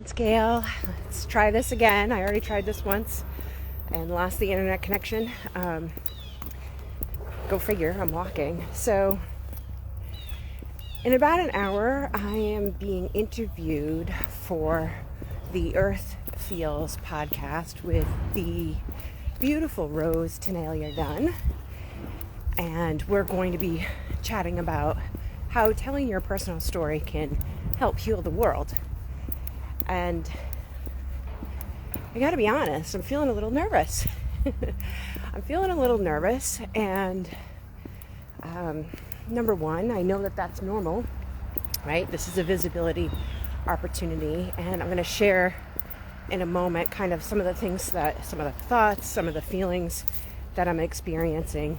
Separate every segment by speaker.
Speaker 1: It's Gail. Let's try this again. I already tried this once and lost the internet connection. Go figure, I'm walking. So in about an hour, I am being interviewed for the Earth Feels podcast with the beautiful Rose Tenalia Dunn. And we're going to be chatting about how telling your personal story can help heal the world. And I gotta be honest, I'm feeling a little nervous. And number one, I know that that's normal, right? This is a visibility opportunity, and I'm going to share in a moment kind of some of the thoughts, some of the feelings that I'm experiencing.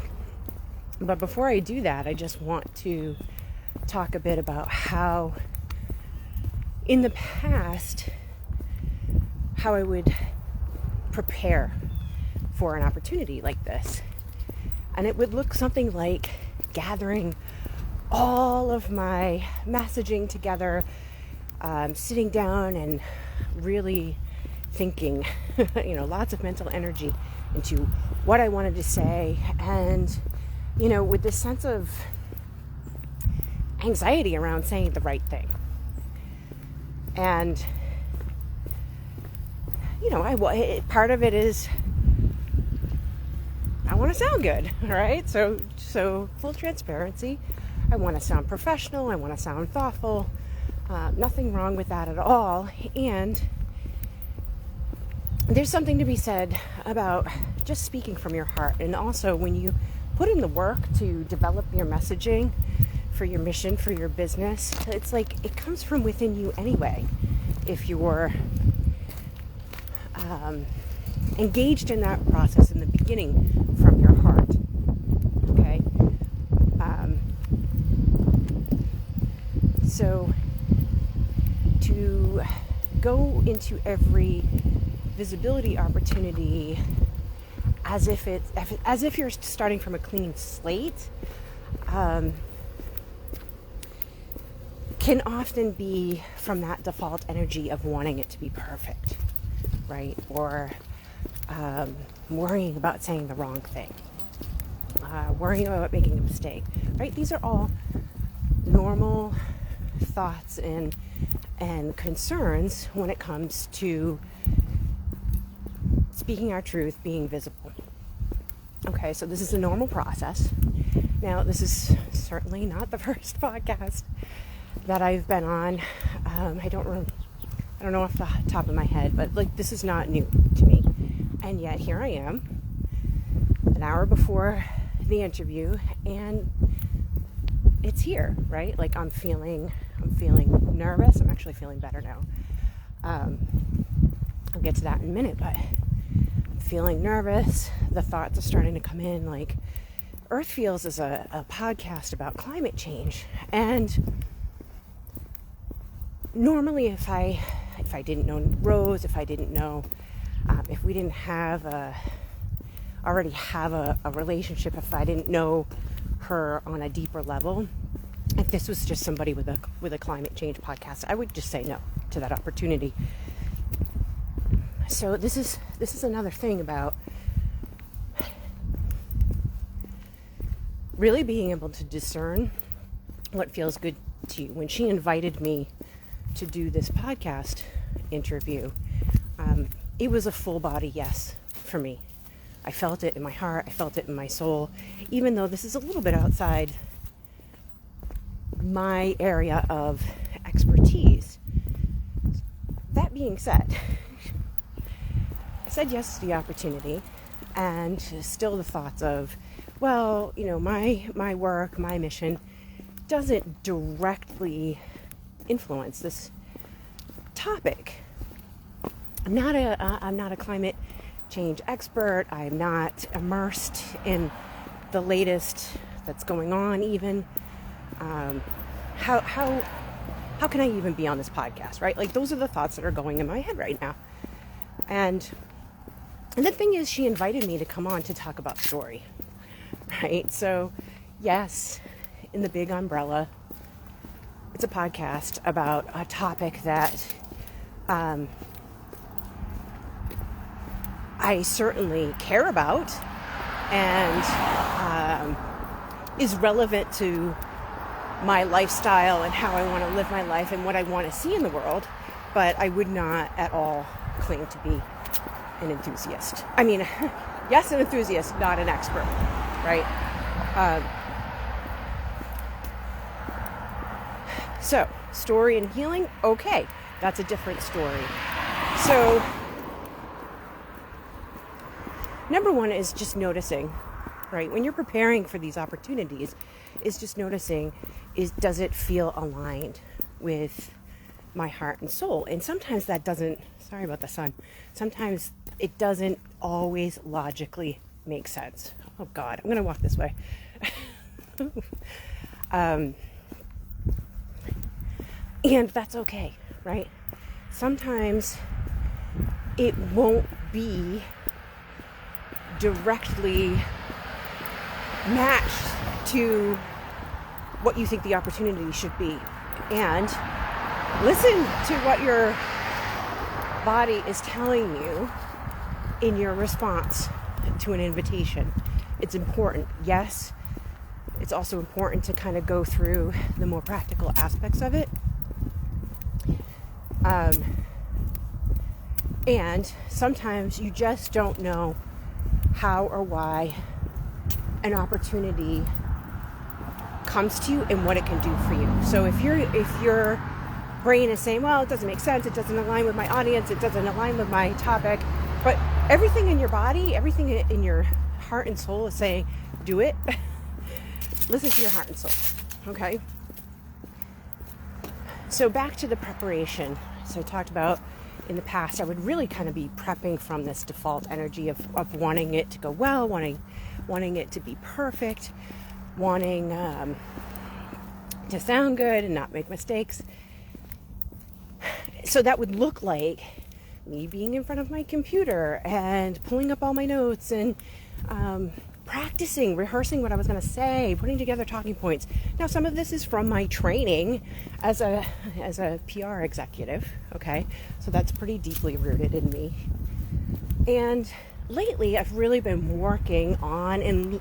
Speaker 1: But before I do that, I just want to talk a bit about how in the past, how I would prepare for an opportunity like this. And it would look something like gathering all of my messaging together, sitting down and really thinking, lots of mental energy into what I wanted to say. And, with this sense of anxiety around saying the right thing. And, part of it is I want to sound good, right? So full transparency. I want to sound professional. I want to sound thoughtful. Nothing wrong with that at all. And there's something to be said about just speaking from your heart. And also when you put in the work to develop your messaging for your mission, for your business, it's like it comes from within you anyway. If you're engaged in that process in the beginning from your heart, okay? So to go into every visibility opportunity as if you're starting from a clean slate, can often be from that default energy of wanting it to be perfect, right? Or worrying about saying the wrong thing, worrying about making a mistake, right? These are all normal thoughts and concerns when it comes to speaking our truth, being visible. Okay, so this is a normal process. Now, this is certainly not the first podcast that I've been on. I don't know off the top of my head, but this is not new to me. And yet here I am, an hour before the interview, and it's here, right? I'm feeling nervous. I'm actually feeling better now. I'll get to that in a minute, but I'm feeling nervous. The thoughts are starting to come in. Earth Feels is a podcast about climate change, and normally if I didn't know Rose, if we didn't already have a relationship, if I didn't know her on a deeper level, if this was just somebody with a climate change podcast, I would just say no to that opportunity. So this is another thing about really being able to discern what feels good to you. When she invited me to do this podcast interview, it was a full body yes for me. I felt it in my heart. I felt it in my soul, even though this is a little bit outside my area of expertise. That being said, I said yes to the opportunity, and still the thoughts of, my work, my mission doesn't directly influence this topic. I'm not a climate change expert. I'm not immersed in the latest that's going on even. How can I even be on this podcast, right? Those are the thoughts that are going in my head right now. And the thing is, she invited me to come on to talk about story, right? So yes, in the big umbrella, it's a podcast about a topic that I certainly care about and is relevant to my lifestyle and how I want to live my life and what I want to see in the world, but I would not at all claim to be an enthusiast. I mean, yes, an enthusiast, not an expert, right? So, story and healing, okay, that's a different story. So, number one is just noticing, right? When you're preparing for these opportunities, is just noticing, does it feel aligned with my heart and soul? And sometimes that doesn't, sorry about the sun, sometimes it doesn't always logically make sense. Oh God, I'm going to walk this way. And that's okay, right? Sometimes it won't be directly matched to what you think the opportunity should be. And listen to what your body is telling you in your response to an invitation. It's important. Yes, it's also important to kind of go through the more practical aspects of it. And sometimes you just don't know how or why an opportunity comes to you and what it can do for you. So if your brain is saying, well, it doesn't make sense, it doesn't align with my audience, it doesn't align with my topic, but everything in your body, everything in your heart and soul is saying, do it. Listen to your heart and soul, okay? So back to the preparation. So I talked about in the past, I would really kind of be prepping from this default energy of wanting it to go well, wanting it to be perfect, wanting to sound good and not make mistakes. So that would look like me being in front of my computer and pulling up all my notes and practicing, rehearsing what I was going to say, putting together talking points. Now, some of this is from my training as a PR executive, okay? So that's pretty deeply rooted in me. And lately, I've really been working on and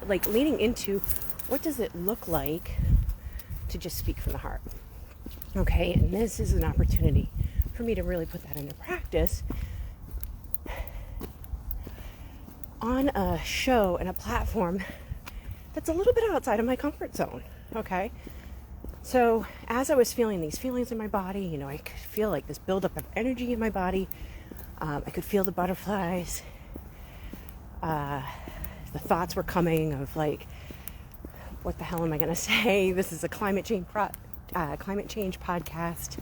Speaker 1: like leaning into what does it look like to just speak from the heart, okay? And this is an opportunity for me to really put that into practice on a show and a platform that's a little bit outside of my comfort zone, okay? So as I was feeling these feelings in my body, I could feel like this buildup of energy in my body. I could feel the butterflies. The thoughts were coming of like, what the hell am I going to say? This is a climate change podcast.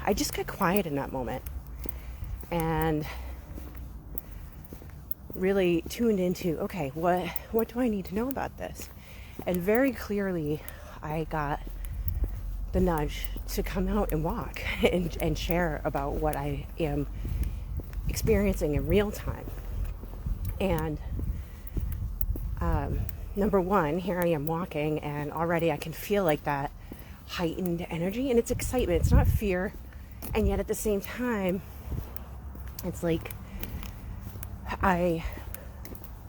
Speaker 1: I just got quiet in that moment and really tuned into, okay, what do I need to know about this? And very clearly, I got the nudge to come out and walk and share about what I am experiencing in real time. And number one, here I am walking, and already I can feel like that heightened energy, and it's excitement. It's not fear, and yet at the same time, it's like I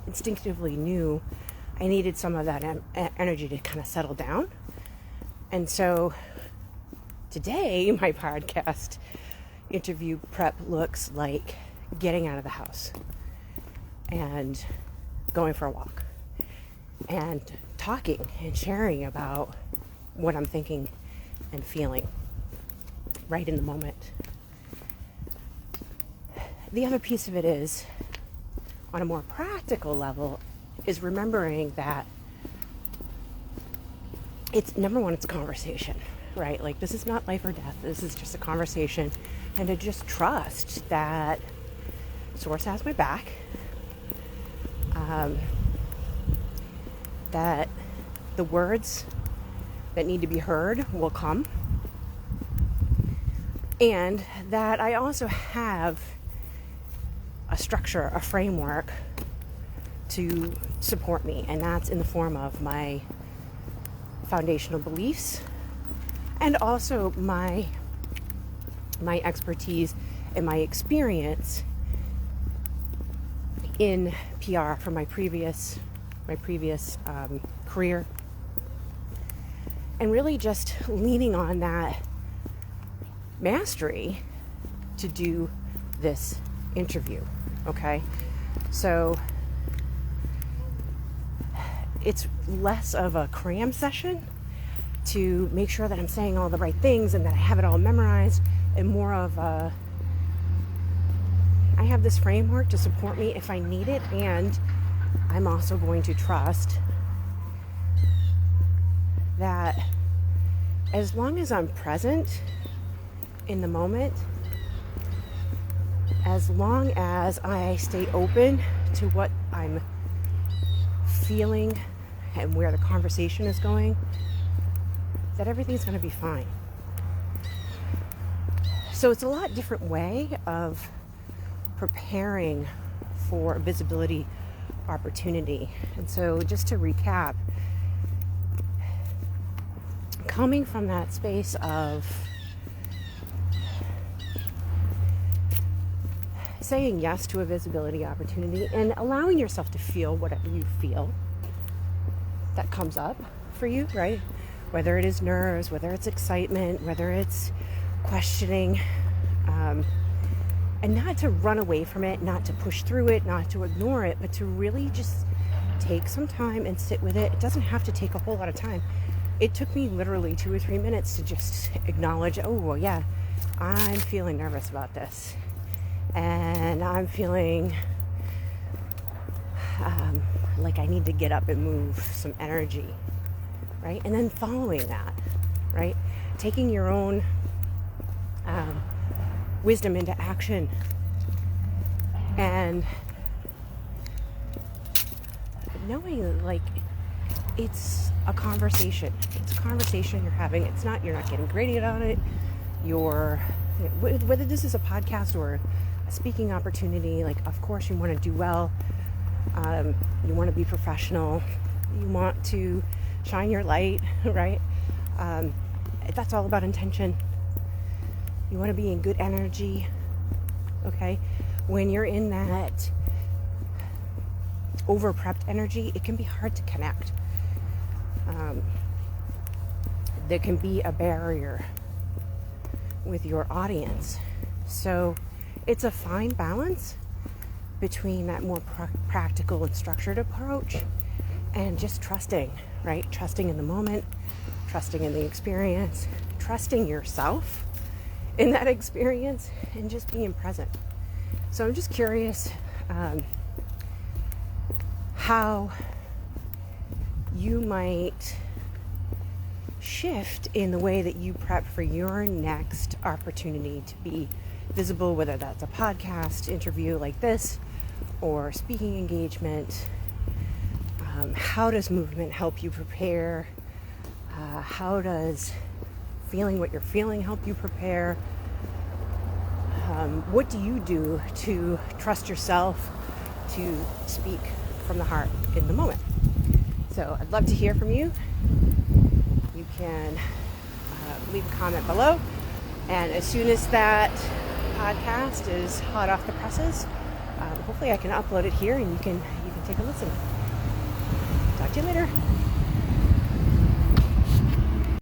Speaker 1: instinctively knew I needed some of that energy to kind of settle down. And so today, my podcast interview prep looks like getting out of the house and going for a walk and talking and sharing about what I'm thinking and feeling right in the moment. The other piece of it is, on a more practical level, is remembering that it's, number one, it's a conversation, right? Like, this is not life or death. This is just a conversation. And to just trust that Source has my back, that the words that need to be heard will come, and that I also have a structure, a framework to support me, and that's in the form of my foundational beliefs and also my my expertise and my experience in PR from my previous career, and really just leaning on that mastery to do this interview. Okay, so it's less of a cram session to make sure that I'm saying all the right things and that I have it all memorized, and more of a, I have this framework to support me if I need it, and I'm also going to trust that as long as I'm present in the moment, as long as I stay open to what I'm feeling and where the conversation is going, that everything's going to be fine. So it's a lot different way of preparing for a visibility opportunity. And so just to recap, coming from that space of saying yes to a visibility opportunity and allowing yourself to feel whatever you feel that comes up for you, right? Whether it is nerves, whether it's excitement, whether it's questioning, and not to run away from it, not to push through it, not to ignore it, but to really just take some time and sit with it. It doesn't have to take a whole lot of time. It took me literally 2 or 3 minutes to just acknowledge, oh, well, yeah, I'm feeling nervous about this. And I'm feeling like I need to get up and move some energy, right? And then following that, right? Taking your own wisdom into action, and knowing like it's a conversation. It's a conversation you're having. You're not getting graded on it. Whether this is a podcast or a speaking opportunity, like, of course you want to do well. You want to be professional. You want to shine your light, right? That's all about intention. You want to be in good energy, okay? When you're in that over-prepped energy, it can be hard to connect. There can be a barrier with your audience. So it's a fine balance between that more practical and structured approach and just trusting, right? Trusting in the moment, trusting in the experience, trusting yourself in that experience, and just being present. So I'm just curious how you might shift in the way that you prep for your next opportunity to be visible, whether that's a podcast interview like this or speaking engagement. How does movement help you prepare? How does feeling what you're feeling help you prepare? What do you do to trust yourself to speak from the heart in the moment? So I'd love to hear from you. You can leave a comment below, and as soon as that podcast is hot off the presses, hopefully I can upload it here and you can take a listen. Talk to you later.